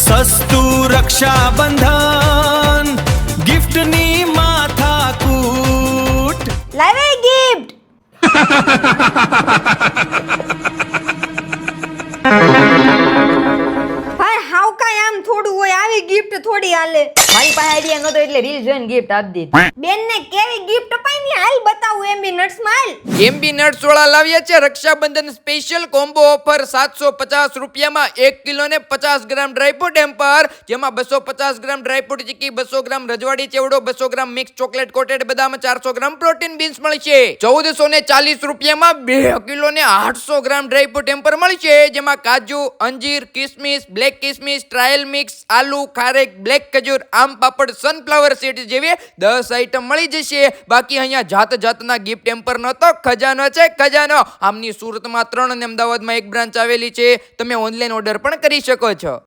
સસ્તું રક્ષાબંધન ગિફ્ટની માથાકૂટ લાવે ગિફ્ટ ભાઈ હાવ કાય આમ થોડું હોય આવી ગિફ્ટ થોડી હાલે મારી પાસે આઈડિયા નતો એટલે રીલ જોઈને ગિફ્ટ આપી દીધી. બેન ને કેવી ગિફ્ટ અપાઈ હાલ બતાવું એમબી નટ્સ માં એમબી નટ્સ વાળા લાવ્યા છે રક્ષાબંધન સ્પેશિયલ કોમ્બો ઓફર 750 રૂપિયામાં 1 કિલો ને 50 ગ્રામ ડ્રાયફ્રૂટ હેમ્પર, જેમાં 250 ગ્રામ ડ્રાયફ્રૂટ ચીકી, 200 ગ્રામ રજવાડી ચેવડો, 200 ગ્રામ મિક્સ ચોકલેટ કોટેડ બદામ, 400 ગ્રામ પ્રોટીન બીન્સ મળશે. 1440 રૂપિયામાં 2 કિલો ને 800 ગ્રામ ડ્રાયફ્રૂટ હેમ્પર મળશે, જેમાં કાજુ, અંજીર, કિસમિસ, બ્લેક કિસમિસ, ટ્રાયલ મિક્સ, આલુ, ખારેક, બ્લેક ખજૂર, આમ પાપડ, સનફ્લાવર સીડ્સ જેવી 10 આઈટમ મળી જશે. બાકી અહીંયા જાતના ગિફ્ટ હેમ્પર નતો, ખજાનો છે ખજાનો. આમની સુરતમાં 3 અને અમદાવાદમાં 1 બ્રાન્ચ આવેલી છે. તમે ઓનલાઈન ઓર્ડર પણ કરી શકો છો.